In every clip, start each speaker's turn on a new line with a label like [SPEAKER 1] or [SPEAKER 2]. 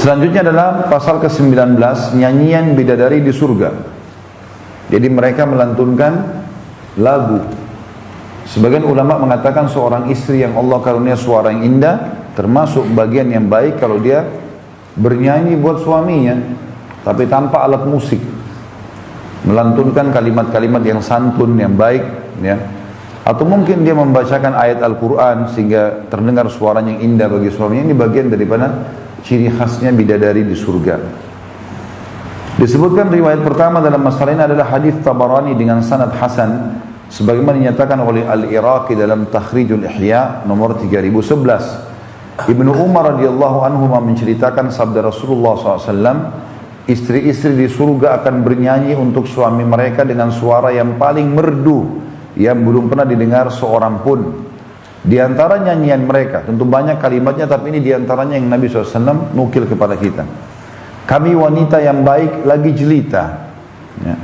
[SPEAKER 1] Selanjutnya adalah pasal ke-19, nyanyian bidadari di surga. Jadi mereka melantunkan lagu. Sebagian ulama mengatakan seorang istri yang Allah karunia suara yang indah, termasuk bagian yang baik kalau dia bernyanyi buat suaminya, tapi tanpa alat musik. Melantunkan kalimat-kalimat yang santun, yang baik, ya. Atau mungkin dia membacakan ayat Al-Quran sehingga terdengar suaranya yang indah bagi suaminya. Ini bagian daripada ciri khasnya bidadari di surga. Disebutkan riwayat pertama dalam masalah ini adalah hadis Tabarani dengan sanad hasan, sebagaimana dinyatakan oleh Al-Iraqi dalam Takhrijul Ihya nomor 3011. Ibnu Umar radhiyallahu anhu menceritakan sabda Rasulullah SAW, istri-istri di surga akan bernyanyi untuk suami mereka dengan suara yang paling merdu yang belum pernah didengar seorang pun. Di antara nyanyian mereka, tentu banyak kalimatnya, tapi ini di antaranya yang Nabi SAW nukil kepada kita. Kami wanita yang baik lagi jelita, ya.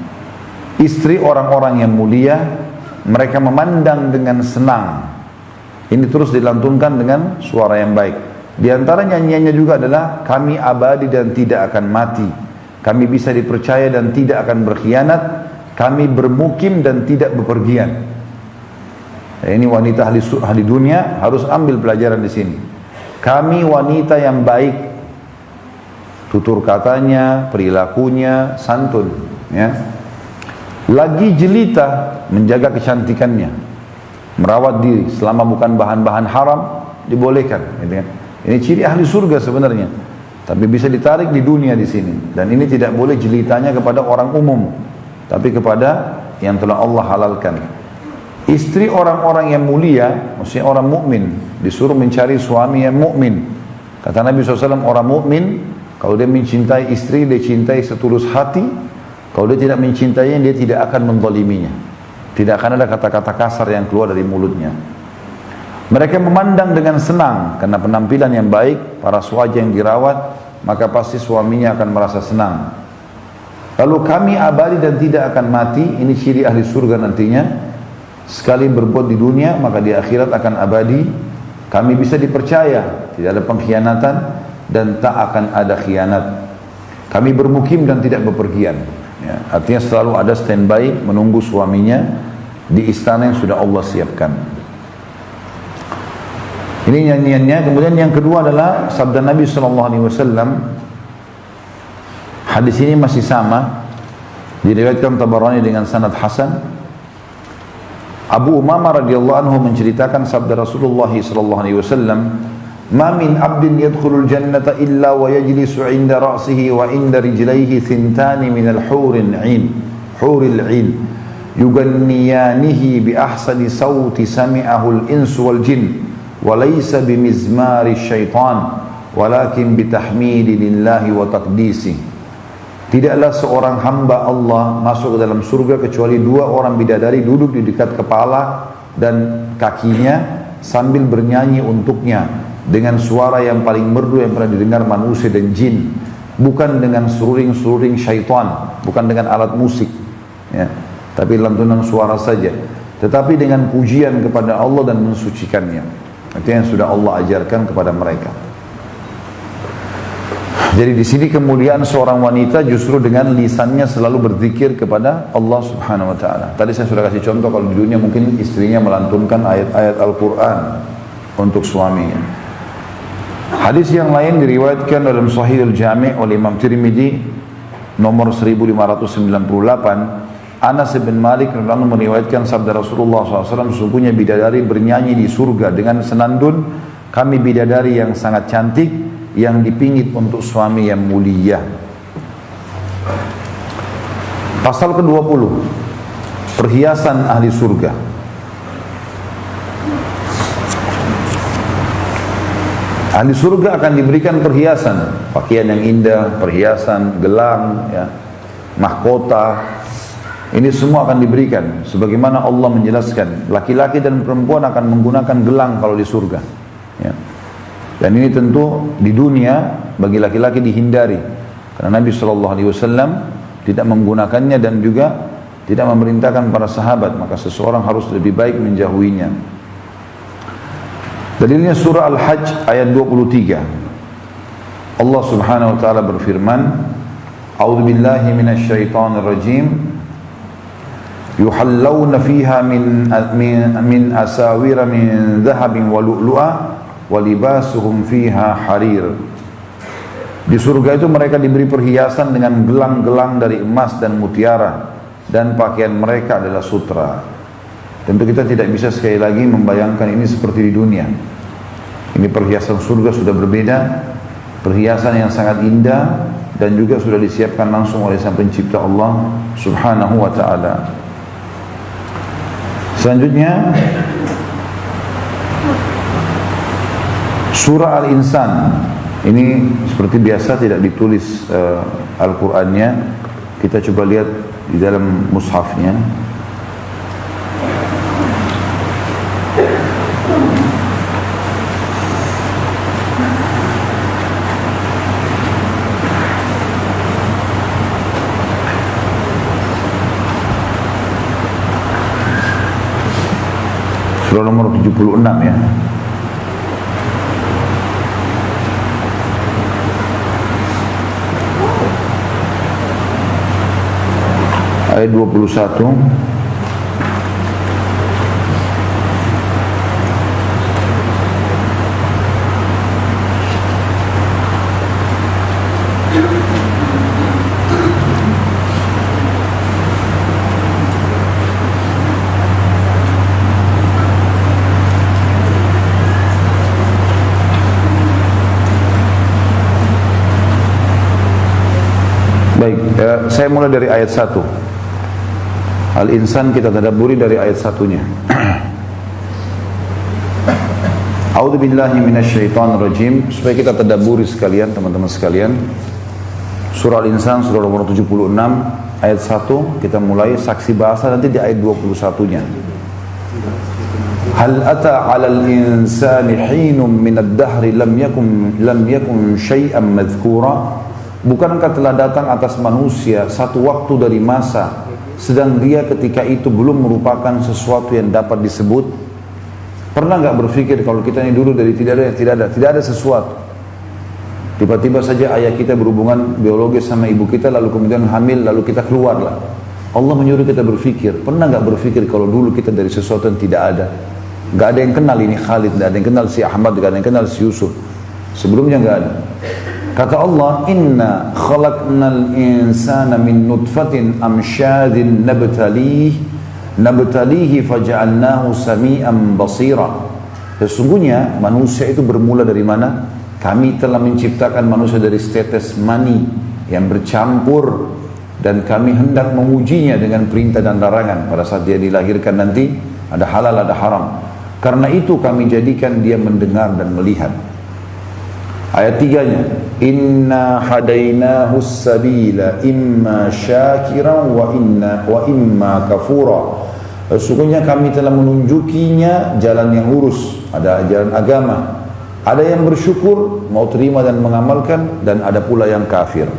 [SPEAKER 1] Istri orang-orang yang mulia, mereka memandang dengan senang. Ini terus dilantunkan dengan suara yang baik. Di antara nyanyiannya juga adalah kami abadi dan tidak akan mati, kami bisa dipercaya dan tidak akan berkhianat, kami bermukim dan tidak bepergian. Ini wanita ahli dunia harus ambil pelajaran di sini. Kami wanita yang baik, tutur katanya, perilakunya santun, ya. Lagi jelita menjaga kecantikannya, merawat diri selama bukan bahan-bahan haram dibolehkan, gitu kan. Ini ciri ahli surga sebenarnya, tapi bisa ditarik di dunia di sini. Dan ini tidak boleh jelitanya kepada orang umum, tapi kepada yang telah Allah halalkan. Istri orang-orang yang mulia, maksudnya orang mukmin, disuruh mencari suami yang mukmin. Kata Nabi SAW, orang mukmin kalau dia mencintai istri, dia cintai setulus hati. Kalau dia tidak mencintainya, dia tidak akan menzaliminya. Tidak akan ada kata-kata kasar yang keluar dari mulutnya. Mereka memandang dengan senang karena penampilan yang baik, para wajah yang dirawat, maka pasti suaminya akan merasa senang. Lalu kami abadi dan tidak akan mati, ini ciri ahli surga nantinya. Sekali berbuat di dunia, maka di akhirat akan abadi. Kami bisa dipercaya, tidak ada pengkhianatan dan tak akan ada khianat. Kami bermukim dan tidak bepergian, ya, artinya selalu ada standby menunggu suaminya di istana yang sudah Allah siapkan. Ini nyanyiannya. Kemudian yang kedua adalah sabda Nabi SAW. Hadis ini masih sama, diriwayatkan Tabarani dengan sanad hasan. Abu Umamah radhiyallahu anhu menceritakan sabda Rasulullah SAW, "Ma min 'abdin yadkhulul jannata illa wa yajlisu 'inda ra'sihi wa 'inda rijlaihi thintani minal huril 'ain yuganniyanihi bi ahsani sawti sami'ahu al-insu wal jin wa laysa bimizmari syaitan walakin bitahmidi lillahi wa taqdisi." Tidaklah seorang hamba Allah masuk ke dalam surga kecuali dua orang bidadari duduk di dekat kepala dan kakinya sambil bernyanyi untuknya dengan suara yang paling merdu yang pernah didengar manusia dan jin, bukan dengan sururing-sururing syaitan, bukan dengan alat musik, ya, tapi lantunan suara saja, tetapi dengan pujian kepada Allah dan mensucikannya. Itu yang sudah Allah ajarkan kepada mereka. Jadi di sini kemuliaan seorang wanita justru dengan lisannya selalu berzikir kepada Allah Subhanahu wa taala. Tadi saya sudah kasih contoh, kalau di dunia mungkin istrinya melantunkan ayat-ayat Al-Qur'an untuk suaminya. Hadis yang lain diriwayatkan dalam Sahih Al-Jami' oleh Imam Tirmidzi nomor 1598. Anas bin Malik radhiyallahu anhu meriwayatkan sabda Rasulullah SAW, sesungguhnya bidadari bernyanyi di surga dengan senandun, kami bidadari yang sangat cantik yang dipingit untuk suami yang mulia. Pasal ke-20, perhiasan ahli surga. Ahli surga akan diberikan perhiasan, pakaian yang indah, perhiasan, gelang, ya, mahkota. Ini semua akan diberikan. Sebagaimana Allah menjelaskan, laki-laki dan perempuan akan menggunakan gelang kalau di surga, ya. Dan ini tentu di dunia bagi laki-laki dihindari, karena Nabi SAW tidak menggunakannya dan juga tidak memerintahkan para sahabat, maka seseorang harus lebih baik menjauhinya. Dalilnya surah Al-Hajj ayat 23. Allah Subhanahu wa taala berfirman, A'udzu billahi minasy syaithanir rajim. Yuhallawna fiha min asawira min dhahabin wa lu'lu'a wa libasuhum fiha harir. Di surga itu mereka diberi perhiasan dengan gelang-gelang dari emas dan mutiara, dan pakaian mereka adalah sutra. Tentu kita tidak bisa sekali lagi membayangkan ini seperti di dunia. Ini perhiasan surga sudah berbeda, perhiasan yang sangat indah, dan juga sudah disiapkan langsung oleh Sang Pencipta Allah Subhanahu wa ta'ala. Selanjutnya, surah Al-Insan. Ini seperti biasa tidak ditulis Al-Qur'annya. Kita coba lihat di dalam mushafnya. Surah nomor 76 ya. Ayat 21. Baik, saya mulai dari ayat 1. Al-Insan kita tadabburi dari ayat 1-nya. A'udzu billahi minasyaitonir rajim. Supaya kita tadabburi sekalian, teman-teman sekalian. Surah Al-Insan surah nomor 76 ayat 1 kita mulai, saksi bahasa nanti di ayat 21-nya. Hal ata 'alal insani hinum minad dahri lam yakun syai'an madhkura. Bukankah telah datang atas manusia satu waktu dari masa, sedang dia ketika itu belum merupakan sesuatu yang dapat disebut? Pernah nggak berpikir kalau kita ini dulu dari tidak ada sesuatu, tiba-tiba saja ayah kita berhubungan biologis sama ibu kita, lalu kemudian hamil, lalu kita keluarlah. Allah menyuruh kita berpikir. Pernah nggak berpikir kalau dulu kita dari sesuatu yang tidak ada? Nggak ada yang kenal ini Khalid, nggak ada yang kenal si Ahmad, nggak ada yang kenal si Yusuf. Sebelumnya nggak ada. Kata Allah, inna khalaqnal insana min nutfatin amsyadin nabtalihi faja'alnahu sami'an basira. Sesungguhnya manusia itu bermula dari mana? Kami telah menciptakan manusia dari setetes mani yang bercampur, dan kami hendak mengujinya dengan perintah dan larangan. Pada saat dia dilahirkan nanti ada halal ada haram. Karena itu kami jadikan dia mendengar dan melihat. Ayat 3-nya, inna hadainahu sabila imma syakiran wa imma kafura. Sesungguhnya kami telah menunjukinya jalan yang lurus, ada jalan agama, ada yang bersyukur mau terima dan mengamalkan, dan ada pula yang kafir.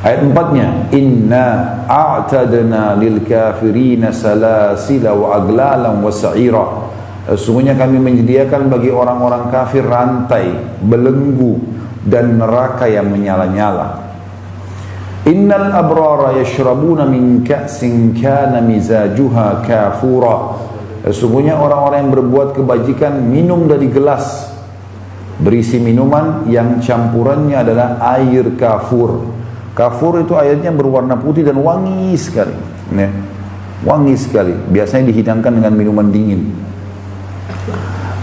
[SPEAKER 1] Ayat 4-nya, inna a'tadna lil kafirina salasila wa aglalan wa sa'ira. Sesungguhnya kami menyediakan bagi orang-orang kafir rantai, belenggu, dan neraka yang menyala-nyala. Innal abrara yashrabuna min ka'sin kana mizajuha kafura. Sesungguhnya orang-orang yang berbuat kebajikan minum dari gelas berisi minuman yang campurannya adalah air kafur. Kafur itu airnya berwarna putih dan wangi sekali, ya. Wangi sekali. Biasanya dihidangkan dengan minuman dingin.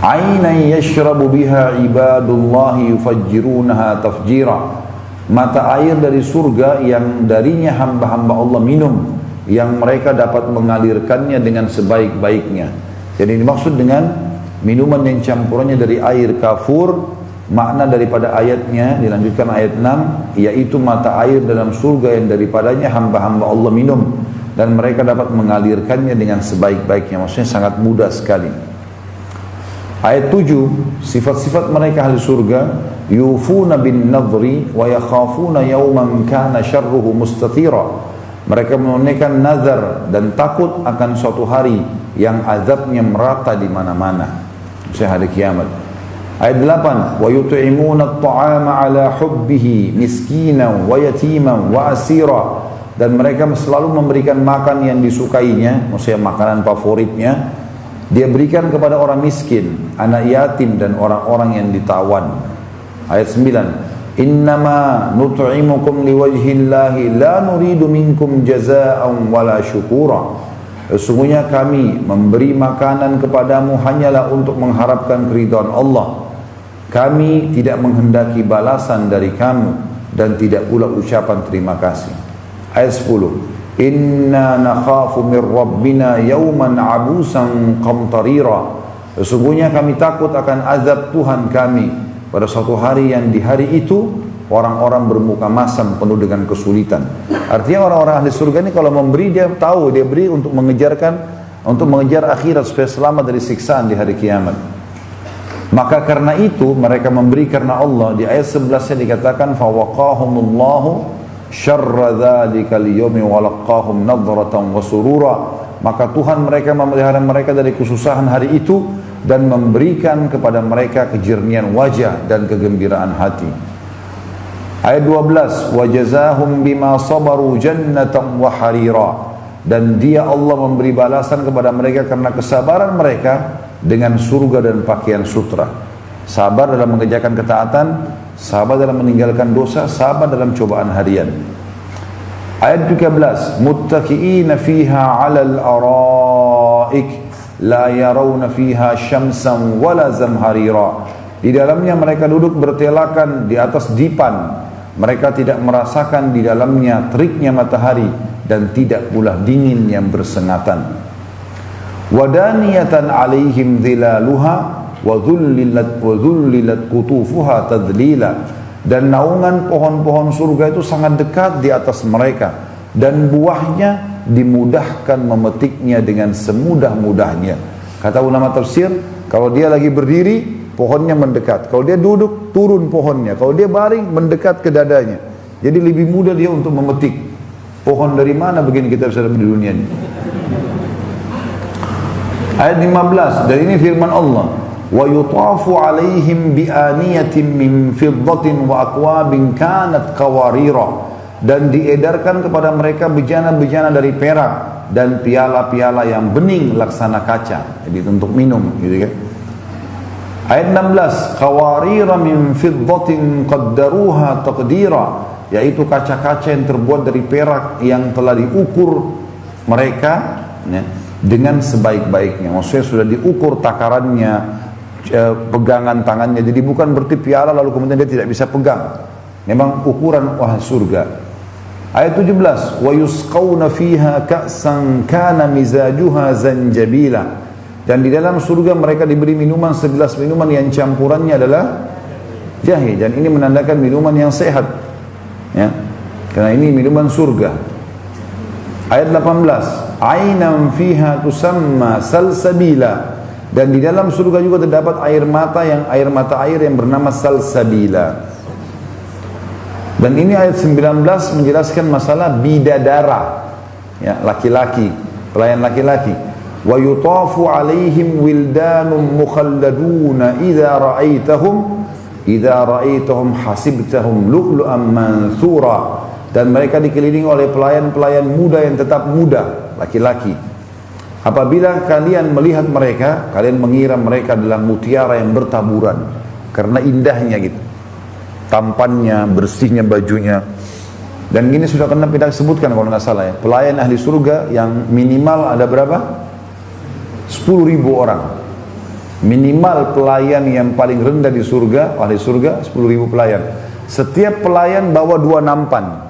[SPEAKER 1] Ainan yashrabu biha ibadullahi yufajjirunaha tafjira. Mata air dari surga yang darinya hamba-hamba Allah minum, yang mereka dapat mengalirkannya dengan sebaik-baiknya. Jadi dimaksud dengan minuman yang campurannya dari air kafur, makna daripada ayatnya dilanjutkan ayat 6, yaitu mata air dalam surga yang daripadanya hamba-hamba Allah minum, dan mereka dapat mengalirkannya dengan sebaik-baiknya. Maksudnya sangat mudah sekali. Ayat 7, sifat-sifat mereka ahli surga, yufuna bin nadhri wa yakhafuna yawman kana syarruhu mustatira. Mereka menunaikan nazar dan takut akan suatu hari yang azabnya merata di mana-mana, misalnya hari kiamat. Ayat 8, wa yut'imuna at-ta'ama 'ala hubbihi miskinan wa yatiman wa asira, dan mereka selalu memberikan makan yang disukainya, maksudnya makanan favoritnya, dia berikan kepada orang miskin, anak yatim dan orang-orang yang ditawan. Ayat 9, innama nut'imukum liwajhillahi la nuridu minkum jazaa'an wala syukura. Sesungguhnya kami memberi makanan kepadamu hanyalah untuk mengharapkan keridhaan Allah. Kami tidak menghendaki balasan dari kamu dan tidak pula ucapan terima kasih. Ayat 10, inna nakhafu min rabbina yawman abusan qamtarira. Sesungguhnya kami takut akan azab Tuhan kami pada suatu hari yang di hari itu orang-orang bermuka masam penuh dengan kesulitan. Artinya orang-orang ahli surga ini kalau memberi, dia tahu dia beri untuk mengejar akhirat supaya selamat dari siksaan di hari kiamat. Maka karena itu mereka memberi karena Allah. Di ayat 11-nya dikatakan fawaqahumullahu syarra dzalikal yaumi wa laqahum nadratan wa surura. Maka Tuhan mereka memelihara mereka dari kesusahan hari itu dan memberikan kepada mereka kejernihan wajah dan kegembiraan hati. Ayat 12, wa jazahum bima sabaru jannatan wa harira, dan dia Allah memberi balasan kepada mereka karena kesabaran mereka dengan surga dan pakaian sutra. Sabar dalam mengerjakan ketaatan, sabar dalam meninggalkan dosa, sabar dalam cobaan harian. Ayat 13, muttaqiina fiha 'alal araik la yarawna fiha syamsan wala zamharira. Di dalamnya mereka duduk bertelakan di atas dipan. Mereka tidak merasakan di dalamnya teriknya matahari dan tidak pula dingin yang bersengatan. Wadaniyatan 'alaihim dhilaluha wa dhullilat qutufuha tadlila, dan naungan pohon-pohon surga itu sangat dekat di atas mereka dan buahnya dimudahkan memetiknya dengan semudah-mudahnya. Kata ulama tafsir, kalau dia lagi berdiri pohonnya mendekat, kalau dia duduk turun pohonnya, kalau dia baring mendekat ke dadanya, jadi lebih mudah dia untuk memetik. Pohon dari mana begini kita bisa dapat di dunia ini? Ayat 15, dan ini firman Allah, wa yutafu alaihim bi aniyatin min fiddatin wa aqwabin kanat qawarira, dan diedarkan kepada mereka bejana-bejana dari perak dan piala-piala yang bening laksana kaca, jadi untuk minum gitu kan. Ayat 16, qawarira min fiddatin qaddaruha taqdira, yaitu kaca-kaca yang terbuat dari perak yang telah diukur mereka ya, dengan sebaik-baiknya. Maksudnya sudah diukur takarannya, pegangan tangannya. Jadi bukan berarti piala lalu kemudian dia tidak bisa pegang. Memang ukuran surga. Ayat 17, wa yusqawna fiha ka'san kana mizajuha zanjabila, dan di dalam surga mereka diberi minuman segelas minuman yang campurannya adalah jahe, dan ini menandakan minuman yang sehat ya, karena ini minuman surga. Ayat 18, ainam fiha tusamma salsabila, dan di dalam surga juga terdapat air mata yang bernama salsabila. Dan ini ayat 19 menjelaskan masalah bidadara ya, laki-laki, pelayan laki-laki. Wa yutafu alaihim wildanun mukhalladuna idza ra'aitahum hasibtahum lu'lu'an mansura, dan mereka dikelilingi oleh pelayan-pelayan muda yang tetap muda, laki-laki. Apabila kalian melihat mereka, kalian mengira mereka adalah mutiara yang bertaburan karena indahnya gitu, tampannya, bersihnya bajunya. Dan ini sudah pernah kita sebutkan kalau nggak salah ya, pelayan ahli surga yang minimal ada berapa? 10.000 orang. Minimal pelayan yang paling rendah di surga, ahli surga 10.000 pelayan. Setiap pelayan bawa 2 nampan.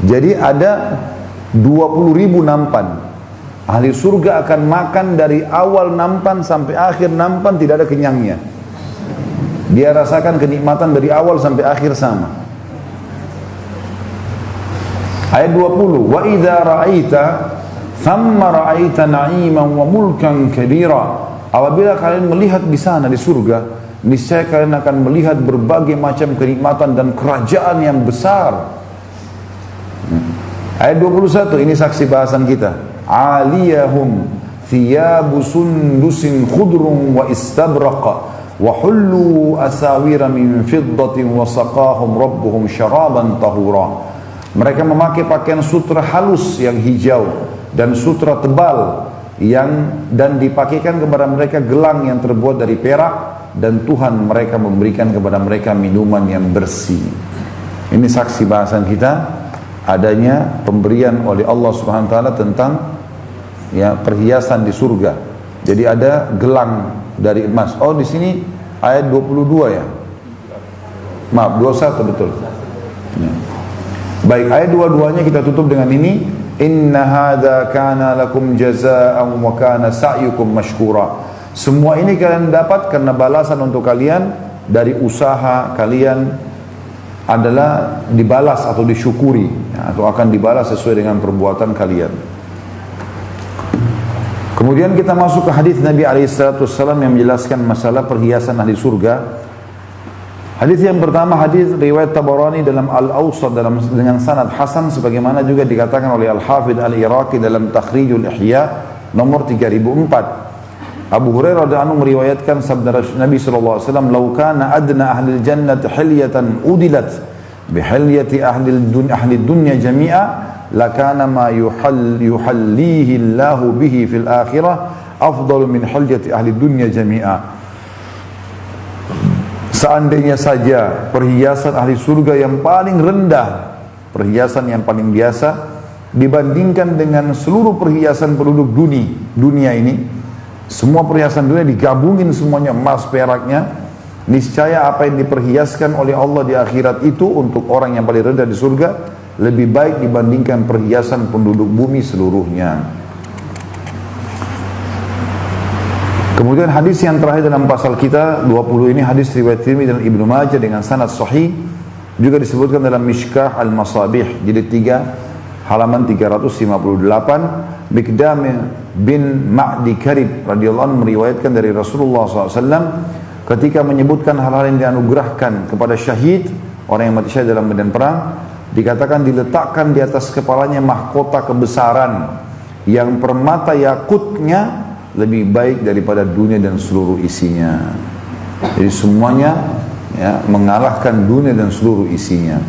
[SPEAKER 1] Jadi ada 20.000 nampan. Ahli surga akan makan dari awal nampan sampai akhir nampan, tidak ada kenyangnya. Dia rasakan kenikmatan dari awal sampai akhir sama. Ayat 20, wa idza ra'aita thamma ra'aita na'iman wa mulkan kabira. Apabila kalian melihat di sana di surga, niscaya kalian akan melihat berbagai macam kenikmatan dan kerajaan yang besar. Ayat 21, ini saksi bahasan kita. Aliyahum thiyabu sundusin khudrun wa istabraqa wa hullu asawira min fiddatin wa saqahum rabbuhum syaraban tahura. Mereka memakai pakaian sutra halus yang hijau dan sutra tebal dan dipakaikan kepada mereka gelang yang terbuat dari perak, dan Tuhan mereka memberikan kepada mereka minuman yang bersih. Ini saksi bahasan kita adanya pemberian oleh Allah Subhanahu wa taala tentang ya perhiasan di surga. Jadi ada gelang dari emas. Oh, di sini ayat 22 ya. Maaf, 21 betul. Ya. Baik, ayat 22-nya kita tutup dengan ini, inna hadza kana lakum jazaa'an wa kana sa'yukum mashkura. Semua ini kalian dapat karena balasan untuk kalian dari usaha kalian adalah dibalas atau disyukuri, ya, atau akan dibalas sesuai dengan perbuatan kalian. Kemudian kita masuk ke hadis Nabi SAW yang menjelaskan masalah perhiasan ahli surga. Hadis yang pertama, hadis riwayat Tabarani dalam Al-Awsat dengan sanad hasan, sebagaimana juga dikatakan oleh Al-Hafidh Al-Iraqi dalam Takhrijul Ihya nomor 3004. Abu Hurairah radhiyallahu anhu meriwayatkan sabda Nabi SAW, "Lau kana adna ahli jannati hilyatan udilat bihilyati ahli dunya jami'a, lakana ma yuhallihi Allahu bihi fil akhirah afdalu min hilyati ahli dunya jami'a." Seandainya saja perhiasan ahli surga yang paling rendah, perhiasan yang paling biasa, dibandingkan dengan seluruh perhiasan penduduk dunia ini, semua perhiasan dunia digabungin semuanya, emas peraknya, niscaya apa yang diperhiaskan oleh Allah di akhirat itu untuk orang yang paling rendah di surga lebih baik dibandingkan perhiasan penduduk bumi seluruhnya. Kemudian hadis yang terakhir dalam pasal kita 20 ini, hadis riwayat Tirmidzi dan Ibnu Majah dengan sanad sahih, juga disebutkan dalam Mishkah Al-Masabih jilid 3 halaman 358. Miqdam bin Ma'di Karib radhiyallahu anhu meriwayatkan dari Rasulullah SAW ketika menyebutkan hal-hal yang dianugerahkan kepada syahid, orang yang mati syahid dalam medan perang, dikatakan diletakkan di atas kepalanya mahkota kebesaran yang permata yakutnya lebih baik daripada dunia dan seluruh isinya. Jadi semuanya ya, mengalahkan dunia dan seluruh isinya.